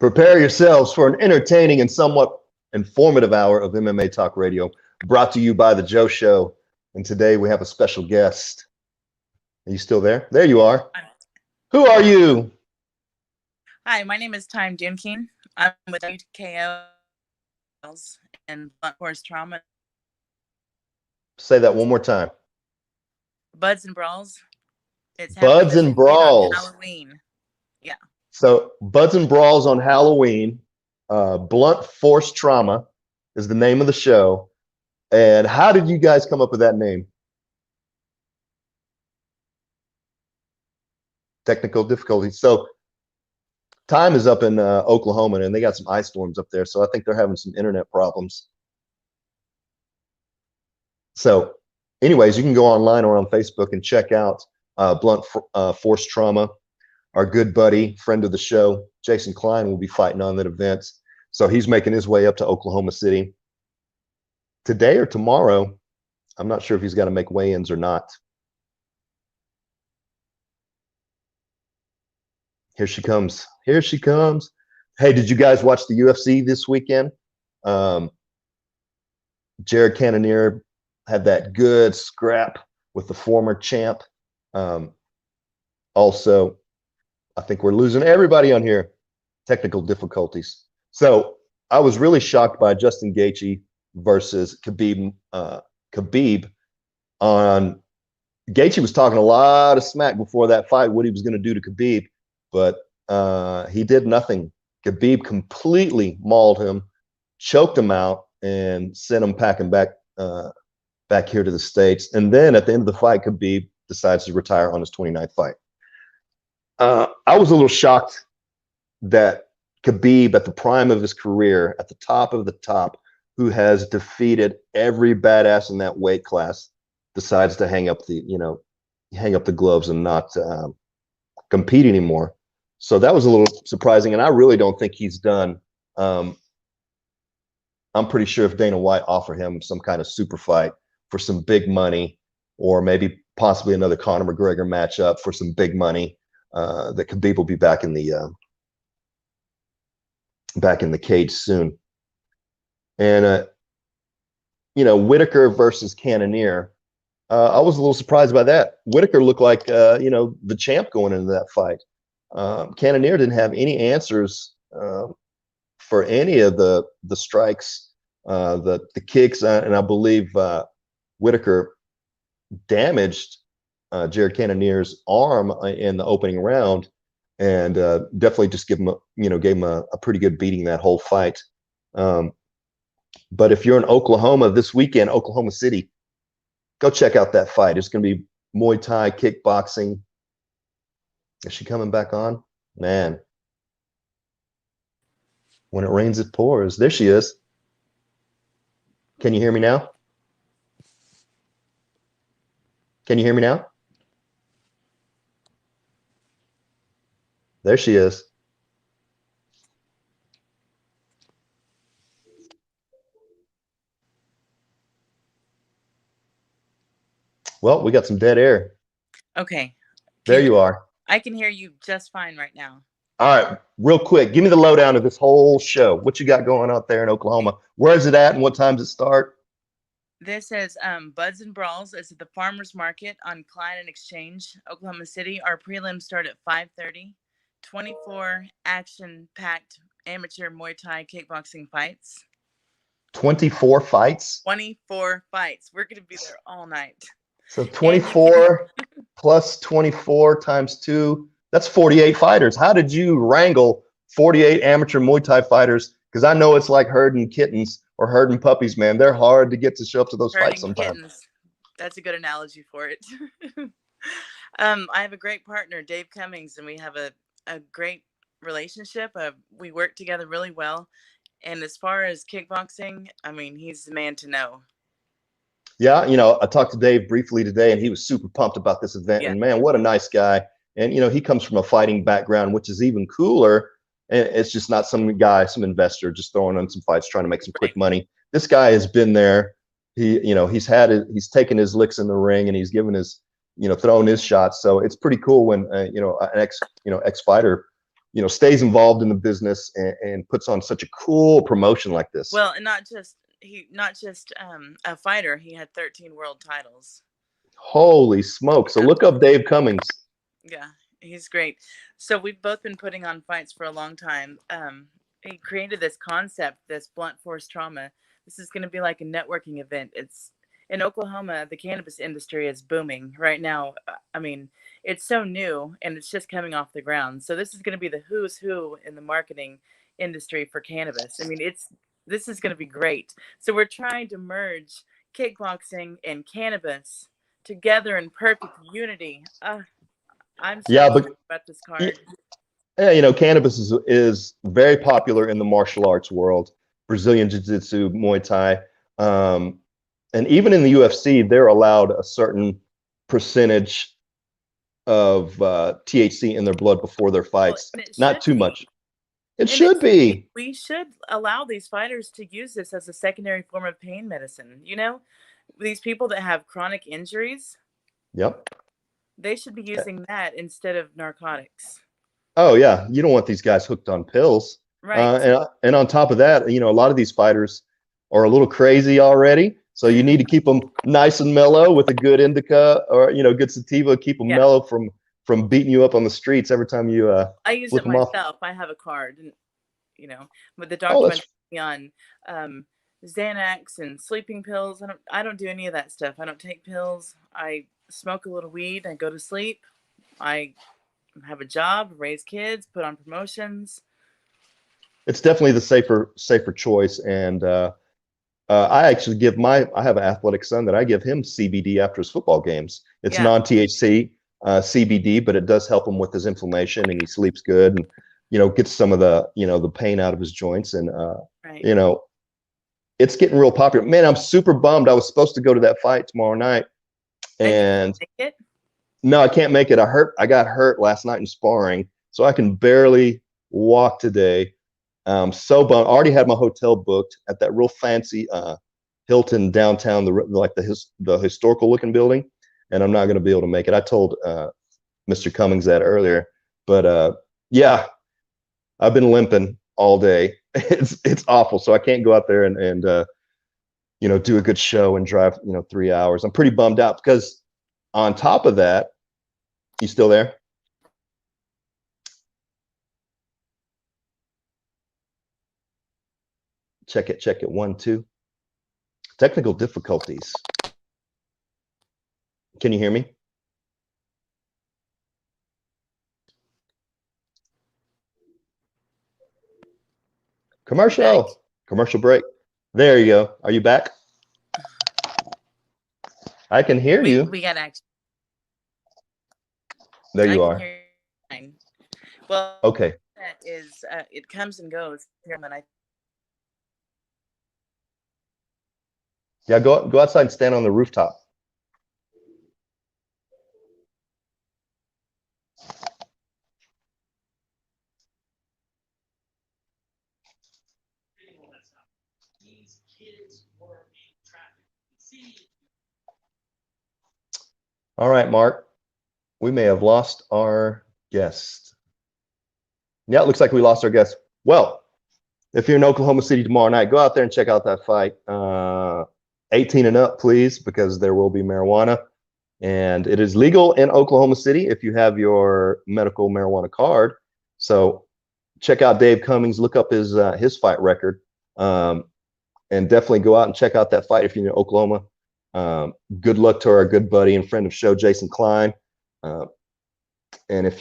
Prepare yourselves for an entertaining and somewhat informative hour of MMA Talk Radio, brought to you by The Joe Show. And today we have a special guest. Are you still there? There you are. Who are you? Hi, my name is Time Dunking. I'm with WKO and Blunt Force Trauma. Say that one more time. Buds and Brawls. It's Buds and Brawls. Halloween. Yeah. So Buds and Brawls on Halloween. Blunt Force Trauma is the name of the show. And how did you guys come up with that name? Technical difficulties. So Time is up in Oklahoma, and they got some ice storms up there. So I think they're having some internet problems. So anyways, you can go online or on Facebook and check out Blunt Force Trauma. Our good buddy, friend of the show, Jason Klein, will be fighting on that event. So he's making his way up to Oklahoma City today or tomorrow. I'm not sure if he's got to make weigh-ins or not. Here she comes. Here she comes. Hey, did you guys watch the UFC this weekend? Jared Cannonier had that good scrap with the former champ. Also, I think we're losing everybody on here. Technical difficulties. So I was really shocked by Justin Gaethje versus Khabib. Khabib on Gaethje was talking a lot of smack before that fight, what he was going to do to Khabib, but he did nothing. Khabib completely mauled him, choked him out, and sent him packing back here to the States. And then at the end of the fight, Khabib decides to retire on his 29th fight. I was a little shocked that Khabib, at the prime of his career, at the top of the top, who has defeated every badass in that weight class, decides to hang up the gloves and not compete anymore. So that was a little surprising, and I really don't think he's done. I'm pretty sure if Dana White offered him some kind of super fight for some big money, or maybe possibly another Conor McGregor matchup for some big money, that Khabib will be back in the cage soon. And Whitaker versus Cannonier, I was a little surprised by that. Whitaker looked like the champ going into that fight. Cannonier didn't have any answers for any of the strikes, the kicks, and I believe Whitaker damaged Jared Cannonier's arm in the opening round, and definitely just gave him a pretty good beating that whole fight. But if you're in Oklahoma this weekend, Oklahoma City, go check out that fight. It's going to be Muay Thai, kickboxing. Is she coming back on? Man, when it rains, it pours. There she is. Can you hear me now? Can you hear me now? There she is. Well, we got some dead air. Okay. There you are. I can hear you just fine right now. All right, real quick, give me the lowdown of this whole show. What you got going out there in Oklahoma? Where is it at, and what time does it start? This is Buds and Brawls. It's at the Farmers Market on Klein and Exchange, Oklahoma City. Our prelims start at 5:30. 24 action-packed amateur Muay Thai kickboxing fights. 24 fights? 24 fights. We're going to be there all night. So 24 plus 24 times 2, that's 48 fighters. How did you wrangle 48 amateur Muay Thai fighters? Because I know it's like herding kittens or herding puppies, man. They're hard to get to show up to those fights sometimes. Kittens. That's a good analogy for it. I have a great partner, Dave Cummings, and we have a great relationship. We work together really well. And as far as kickboxing, I mean, he's the man to know. Yeah, I talked to Dave briefly today, and he was super pumped about this event. Yeah. And man, what a nice guy. And, he comes from a fighting background, which is even cooler. And it's just not some guy, some investor just throwing on some fights, trying to make some quick money. This guy has been there. He's taken his licks in the ring, and he's given his, thrown his shots. So it's pretty cool when, an ex-fighter stays involved in the business and puts on such a cool promotion like this. Well, and not just a fighter. He had 13 world titles. Holy smoke. So Yeah. look up Dave Cummings. Yeah, he's great. So we've both been putting on fights for a long time. He created this concept, this blunt force trauma. This is going to be like a networking event. It's in Oklahoma. The cannabis industry is booming right now. I mean, it's so new and it's just coming off the ground. So this is going to be the who's who in the marketing industry for cannabis. I mean, this is going to be great. So we're trying to merge kickboxing and cannabis together in perfect unity. I'm so excited about this card. Yeah, cannabis is very popular in the martial arts world, Brazilian Jiu-Jitsu, Muay Thai. And even in the UFC, they're allowed a certain percentage of THC in their blood before their fights. Well, not too be. much. It should be. We should allow these fighters to use this as a secondary form of pain medicine. These people that have chronic injuries. Yep. They should be using that instead of narcotics. Oh yeah, you don't want these guys hooked on pills. Right. And on top of that, a lot of these fighters are a little crazy already. So you need to keep them nice and mellow with a good indica or good sativa. Keep them mellow from beating you up on the streets every time you. I use it myself. I have a card, and but the doctor went me on Xanax and sleeping pills. I don't do any of that stuff. I don't take pills. I smoke a little weed. I go to sleep. I have a job, raise kids, put on promotions. It's definitely the safer choice. And I actually I have an athletic son that I give him CBD after his football games. It's non-THC CBD, but it does help him with his inflammation, and he sleeps good, and gets some of the the pain out of his joints. And it's getting real popular. Man, I'm super bummed. I was supposed to go to that fight tomorrow night, and no, I can't make it. I got hurt last night in sparring, so I can barely walk today. So bummed. I already had my hotel booked at that real fancy Hilton downtown, the historical looking building, and I'm not going to be able to make it. I told Mr. Cummings that earlier, but yeah, I've been limping all day. It's awful, so I can't go out there and do a good show and drive 3 hours. I'm pretty bummed out because on top of that, you still there? Check it. 1, 2. Technical difficulties. Can you hear me? Commercial break. There you go. Are you back? I can hear you. We got action. There you are. Well, okay. That is, it comes and goes. Yeah, go outside and stand on the rooftop. All right, Mark. We may have lost our guest. Yeah, it looks like we lost our guest. Well, if you're in Oklahoma City tomorrow night, go out there and check out that fight. 18 and up, please, because there will be marijuana. And it is legal in Oklahoma City if you have your medical marijuana card. So check out Dave Cummings, look up his fight record, and definitely go out and check out that fight if you're in Oklahoma. Good luck to our good buddy and friend of show, Jason Klein. And if if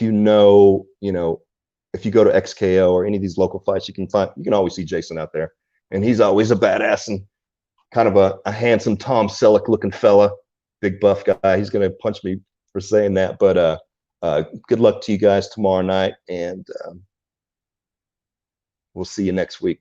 you go to XKO or any of these local fights, you can always see Jason out there. And he's always a badass and kind of a handsome Tom Selleck looking fella, big buff guy. He's going to punch me for saying that, but good luck to you guys tomorrow night, and we'll see you next week.